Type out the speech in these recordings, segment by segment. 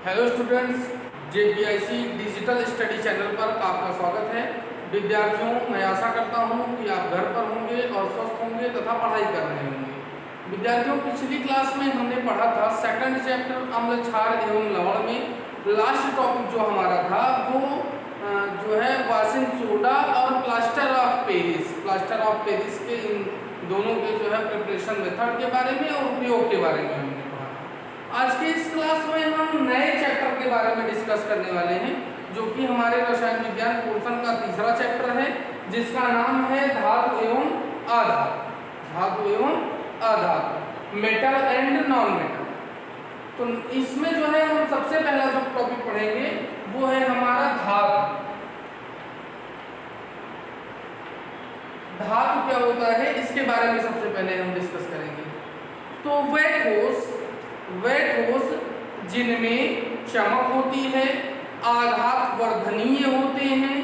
Hello students, JPIC digital study channel पर आपका स्वागत है। विद्यार्थियों, मैं आशा करता हूं कि आप घर पर होंगे और स्वस्थ होंगे तथा पढ़ाई कर रहे होंगे। विद्यार्थियों, पिछली क्लास में हमने पढ़ा था सेकंड चैप्टर अम्ल क्षार एवं लवण में लास्ट टॉपिक जो हमारा था वो जो है वाशिंग सोडा और प्लास्टर ऑफ पेरिस के इन दोनों के जो है प्रिपरेशन मेथड के बारे में और उपयोग के बारे में हमने पढ़ा। आज के इस क्लास में हम नए चैप्टर के बारे में डिस्कस करने वाले हैं, जो कि हमारे रसायन विज्ञान पोर्शन का तीसरा चैप्टर है, जिसका नाम है धातु एवं अधातु, मेटल एंड नॉन मेटल। तो इसमें जो है हम सबसे पहला जो टॉपिक पढ़ेंगे वो है हमारा धातु। धातु क्या होता है इसके बारे में सबसे पहले हम डिस्कस करेंगे। तो वे ठोस जिनमें चमक होती है, आघात वर्धनीय होते हैं,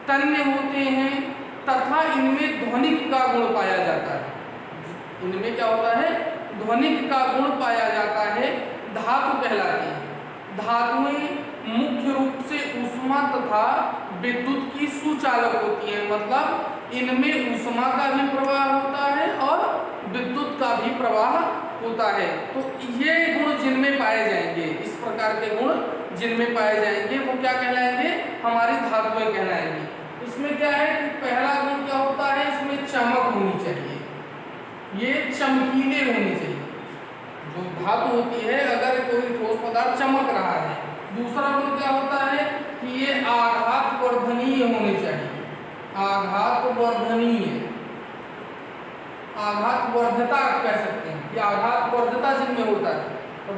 तन्य होते हैं तथा इनमें ध्वनिक का गुण पाया जाता है। इनमें क्या होता है? ध्वनिक का गुण पाया जाता है, धातु कहलाती है। धातुएं मुख्य रूप से ऊष्मा तथा विद्युत की सुचालक होती हैं, मतलब इनमें ऊष्मा का भी प्रवाह होता है और विद्युत का भी प्रवाह होता है। तो ये गुण जिनमें पाए जाएंगे, इस प्रकार के गुण जिनमें पाए जाएंगे वो क्या कहलाएंगे? हमारी धातुएं कहलाएंगी। इसमें क्या है कि पहला गुण क्या होता है? इसमें चमक होनी चाहिए, ये चमकीले होने चाहिए। जो धातु होती है, अगर कोई ठोस पदार्थ चमक रहा है। दूसरा गुण क्या होता है कि ये आघात वर्धनीय होने चाहिए, आघात वर्धता कह सकते हैं कि आघात वर्धता जिनमें होता है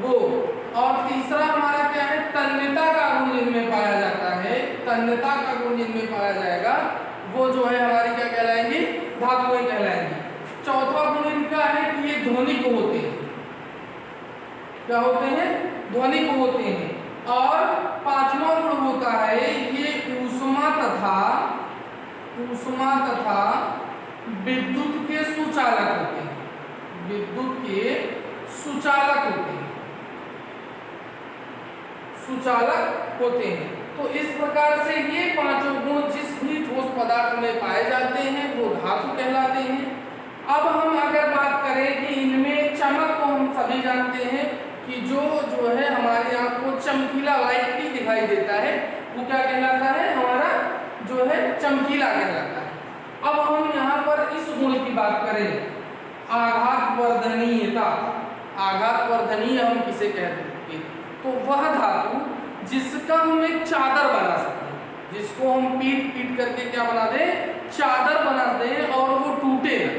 वो। और तीसरा हमारा क्या है? तन्यता का गुण जिनमें पाया जाता है, तन्यता का गुण जिनमें पाया जाएगा वो जो है हमारी क्या कहलाएंगी? धातुएं कहलाएंगी। चौथा गुण इनका है कि ये ध्वनिक होते हैं। क्या होते हैं? ध्वनिक होते हैं। और पांचवा गुण होता है ये ऊष्मा तथा विद्युत के सुचालक होते हैं, सुचालक होते हैं। तो इस प्रकार से ये पांचों गुण जिस भी ठोस पदार्थ में पाए जाते हैं वो धातु कहलाते हैं। अब हम अगर बात करें कि इनमें चमक, को हम सभी जानते हैं कि जो है हमारी आंख को चमकीला लाइटली दिखाई देता है वो क्या कहलाता है? हमारा जो है चमकीला कहलाता है। अब हम यहाँ पर इस गुण की बात करें, आघात वर्धनीय हम किसे कहते हैं? तो वह धातु जिसका हम एक चादर बना सकते हैं, जिसको हम पीट करके क्या बना दें? चादर बना दें और वो टूटे ना,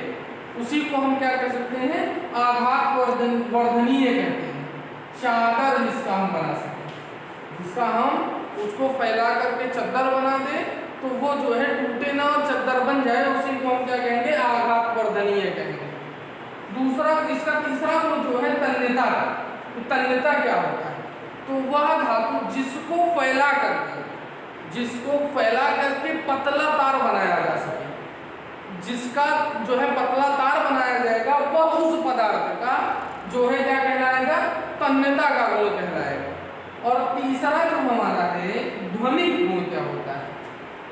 उसी को हम क्या कह सकते हैं? आघात वर्धनीय कहते हैं। चादर जिसका हम बना सकें, जिसका हम उसको फैला करके चद्दर बना दें तो वो जो है टूटे ना और चद्दर बन जाए, उसी को हम क्या कहेंगे? आघात वर्धनीय कहेंगे। दूसरा, इसका तीसरा गुण जो है तन्यता। तो तन्यता क्या होता है? तो वह धातु जिसको फैला करके पतला तार बनाया जा सके, जिसका जो है पतला तार बनाया जाएगा वह उस पदार्थ का जो है क्या कहलाएगा? तन्यता का गुण कहलाएगा। और तीसरा जो हमारा है ध्वनिक गुण क्या होता है?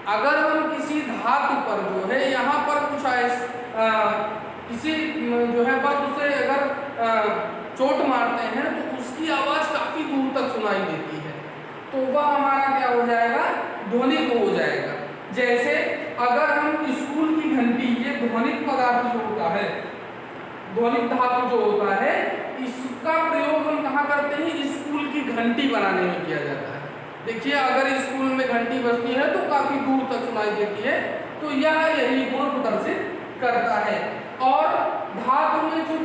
अगर हम किसी धातु पर जो है यहाँ पर कुछ किसी जो है वस्तु से अगर चोट मारते हैं तो उसकी आवाज काफी दूर तक सुनाई देती है, तो वह हमारा क्या हो जाएगा? ध्वनिक हो जाएगा। जैसे अगर हम स्कूल की घंटी, ये ध्वनिक पदार्थ जो होता है, ध्वनिक धातु जो होता है, इसका प्रयोग हम कहाँ करते हैं? स्कूल की घंटी बनाने में किया जाता है। देखिए, अगर स्कूल में घंटी बजती है तो काफी दूर तक सुनाई देती है, तो यही गुण प्रदर्शित करता है। और धातु में जो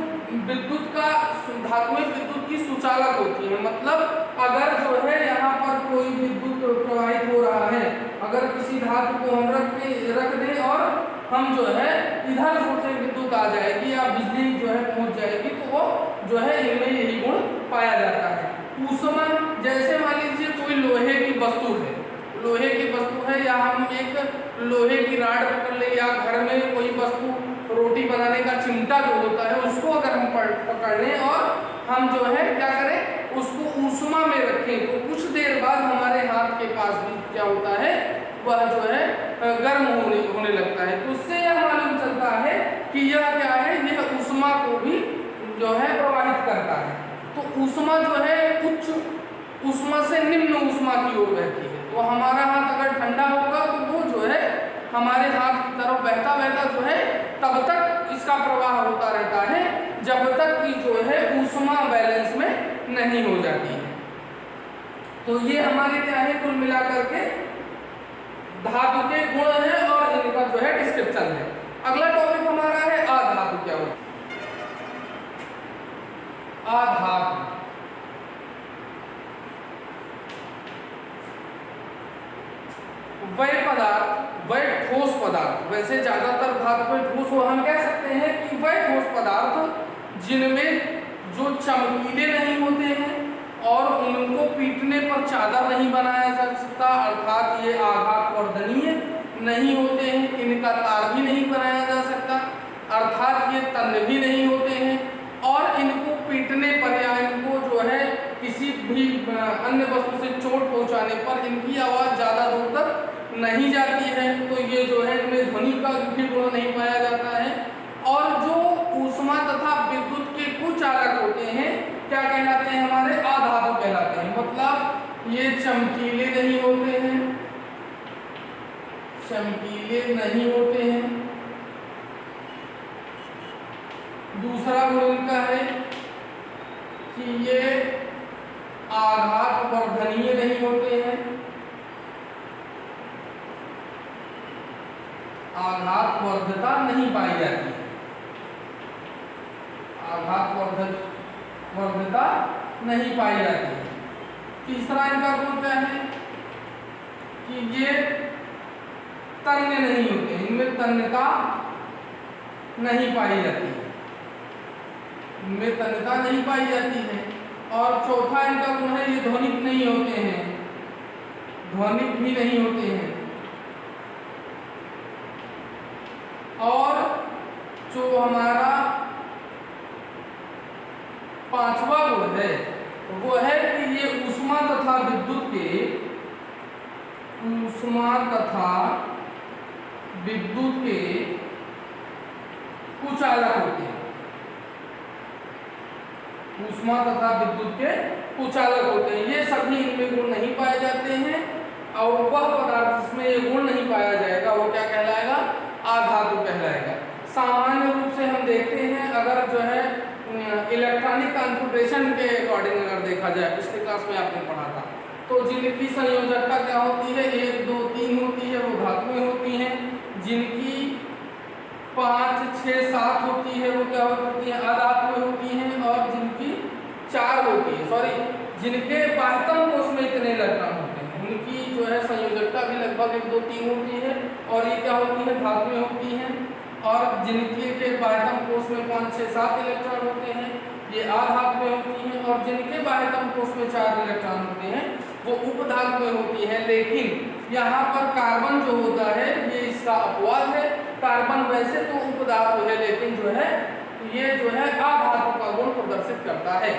धातुएं विद्युत की सुचालक होती है, मतलब अगर जो है यहाँ पर कोई विद्युत प्रवाहित हो रहा है, अगर किसी धातु को हम रख दें और हम जो है इधर से विद्युत आ जाएगी या बिजली जो है पहुंच जाएगी, तो वो जो है इनमें यही गुण पाया जाता है। ऊष्मा, जैसे मान लीजिए कोई लोहे की वस्तु है या हम एक लोहे की राड पकड़ ले, या घर में कोई वस्तु, रोटी बनाने का चिमटा जो होता है उसको अगर हम पकड़ लें और हम जो है क्या करें? उसको ऊष्मा में रखें, तो कुछ क्या होता है, वह जो है गर्म होने लगता है। तो उससे यह मालूम चलता है कि यह क्या है, यह ऊष्मा को भी जो है प्रवाहित करता है। तो ऊष्मा जो है उच्च ऊष्मा से निम्न ऊष्मा की ओर बहती है। तो हमारा हाथ अगर ठंडा होगा तो वो जो है हमारे हाथ की तरफ बहता बहता जो है तब तक इसका प्रवाह होता रहता है जब तक कि जो है ऊष्मा बैलेंस में नहीं हो जाती है। तो ये हमारे क्या है, कुल मिलाकर के धातु के गुण है और इनका जो है डिस्क्रिप्शन है। अगला टॉपिक हमारा है अधातु। क्या होता है अधातु? वह पदार्थ, वह ठोस पदार्थ, वैसे ज्यादातर धातु में ठोस हो, हम कह सकते हैं कि वह ठोस पदार्थ जिनमें जो चमकीले नहीं होते हैं और उनको पीटने पर चादर नहीं बनाया जा सकता, अर्थात ये आघात वर्धनीय नहीं होते हैं, इनका तार भी नहीं बनाया जा सकता, अर्थात ये तन्य भी नहीं होते हैं, और इनको पीटने पर या इनको जो है किसी भी अन्य वस्तु से चोट पहुंचाने पर इनकी आवाज़ ज़्यादा दूर तक नहीं जाती है। तो ये जो है इनमें ध्वनि का भी गुण नहीं पाया जाता है। और जो ऊष्मा तथा विद्युत के कुचालक होते हैं क्या कहलाते हैं, हमारे अधातु कहलाते हैं। मतलब ये चमकीले नहीं होते हैं, चमकीले नहीं होते हैं। दूसरा गुण इनका है कि ये आघात वर्धनीय नहीं होते हैं, आघात वर्धता नहीं पाई जाती है, आघात वर्धता नहीं पाई जाती है। तीसरा इनका गुण क्या है कि ये तन्य नहीं होते, इनमें तन्यता नहीं पाई जाती है, इनमें तन्यता नहीं पाई जाती है। और चौथा इनका गुण है ये ध्वनिक नहीं होते हैं, ध्वनिक भी नहीं होते हैं। और जो हमारा पांचवा गुण है वो है कि ये ऊष्मा तथा विद्युत के, ऊष्मा तथा विद्युत के कुचालक होते हैं, ऊष्मा तथा विद्युत के कुचालक होते हैं। ये सभी इनमें गुण नहीं पाए जाते हैं और वह पदार्थ जिसमें ये गुण नहीं पाया जाएगा वो क्या कहलाएगा, अधातु कहलाएगा। सामान्य रूप से हम देखते हैं अगर जो है इलेक्ट्रॉनिक कॉन्फ़िगरेशन के अकॉर्डिंग अगर देखा जाए, पिछली क्लास में आपने पढ़ा था, तो जिनकी संयोजकता क्या होती है 1 2 3 होती है वो धातुएं होती हैं, जिनकी 5 6 7 होती है वो क्या होती है, अधातुएं होती हैं, और जिनकी 4 होती है, सॉरी जिनके बाह्यतम कोश में इतने इलेक्ट्रॉन होते हैं उनकी जो है संयोजकता भी लगभग 1 2 3 होती है, और ये क्या होती है, धातुएं होती हैं। और जिनके के बाह्यतम कोश में 5 6 7 इलेक्ट्रॉन होते हैं ये अधातुएं होती हैं, और जिनके बाह्यतम कोश में 4 इलेक्ट्रॉन होते हैं वो उपधातुएं होती हैं। लेकिन यहाँ पर कार्बन जो होता है ये इसका अपवाद है, कार्बन वैसे तो उपधातु है लेकिन जो है ये जो है अधातु का गुण प्रदर्शित करता है।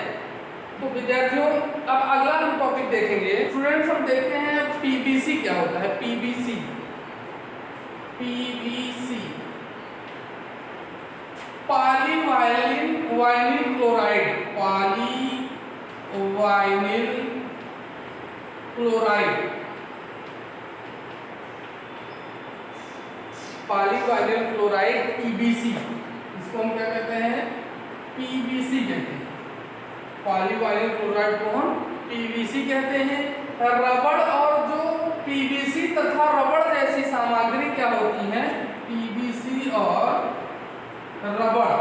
तो विद्यार्थियों अब अगला हम टॉपिक देखेंगे। स्टूडेंट्स हम देखते हैं पीबीसी क्या होता है। PVC, PVC polyvinyl chloride, polyvinyl chloride, polyvinyl chloride PVC, इसको हम क्या कहते हैं, पीबीसी कहते हैं। पॉलीवाइनिल क्लोराइड को हम पीबीसी कहते हैं। रबड़ और जो पीबीसी तथा रबड़ जैसी सामग्री क्या होती है, पीबीसी और रबड़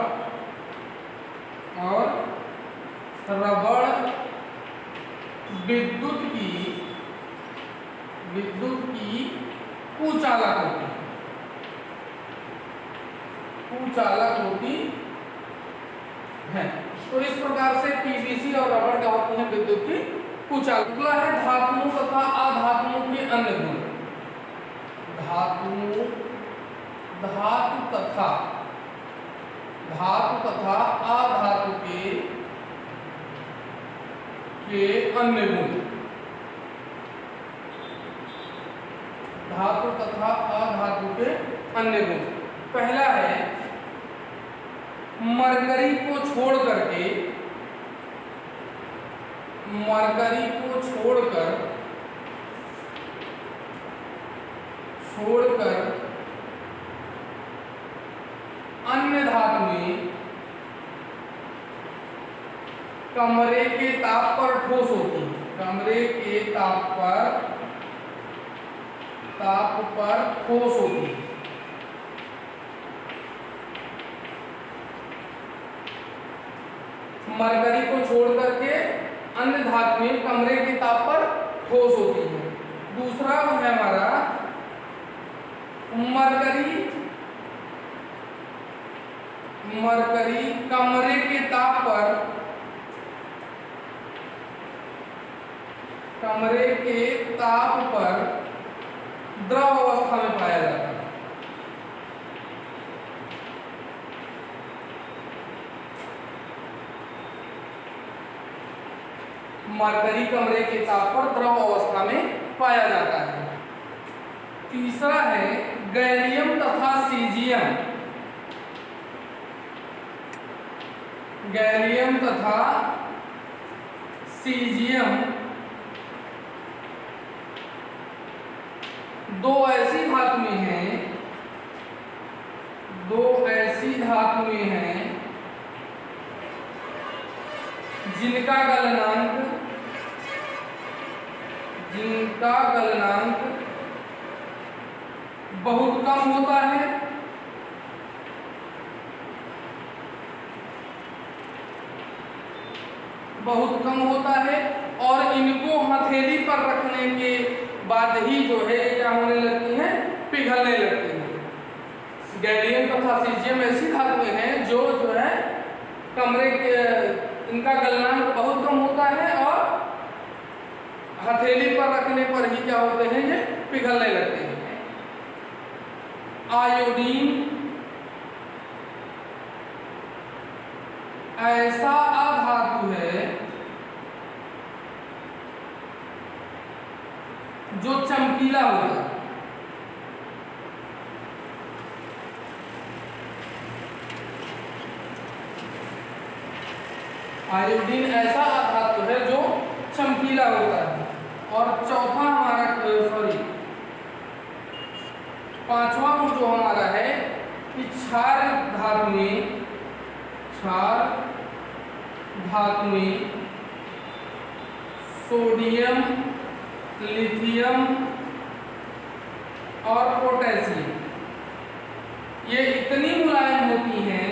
विद्युत की कुचालक होती है, कुचालक होती है। तो इस प्रकार से पीबीसी और रबड़ क्या होती है, विद्युत की कुचालक। अगला है धातुओं तथा अधातुओं के अन्य गुण। धातु तथा अधातु के अन्य गुण। तथा अधातु के अन्य गुण। पहला है मरकरी को छोड़कर अन्य धातुएं कमरे के ताप पर ठोस होती हैं। कमरे के ताप पर ठोस होती है। मरकरी को छोड़ करके अन्य धातुएं कमरे के ताप पर ठोस होती हैं। दूसरा है हमारा मरकरी कमरे के ताप पर द्रव अवस्था में पाया जाता है। मरकरी कमरे के ताप पर द्रव अवस्था में पाया जाता है। तीसरा है गैलियम तथा सीजियम। गैलियम तथा सीजियम दो ऐसी धातुएं हैं जिनका गलनांक बहुत कम होता है और इनको हथेली पर रखने के बाद ही जो है क्या होने लगती हैं, पिघलने लगती हैं। गैलियम तथा सीजियम ऐसी धातुएं हैं जो है कमरे के इनका गलनांक बहुत कम होता है और हथेली पर रखने पर ही क्या होते हैं, ये पिघलने लगते हैं। आयोडीन ऐसा अधातु है जो चमकीला होता है। आयोडीन ऐसा धातु है जो चमकीला होता है। और चौथा हमारा पांचवा गुण जो हमारा है कि क्षार धातुएं सोडियम, लिथियम और पोटेशियम ये इतनी मुलायम होती हैं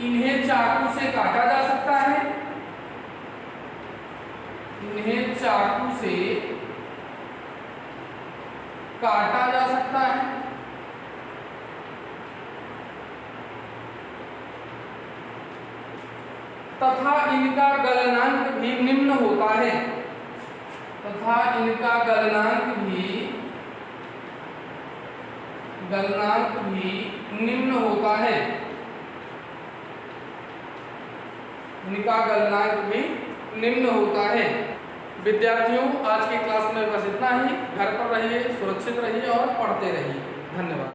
इन्हें चाकू से काटा जा सकता है। तथा इनका गलनांक भी निम्न होता है। इनका गलनांक भी निम्न होता है। विद्यार्थियों, आज की क्लास में बस इतना ही। घर पर रहिए, सुरक्षित रहिए और पढ़ते रहिए। धन्यवाद।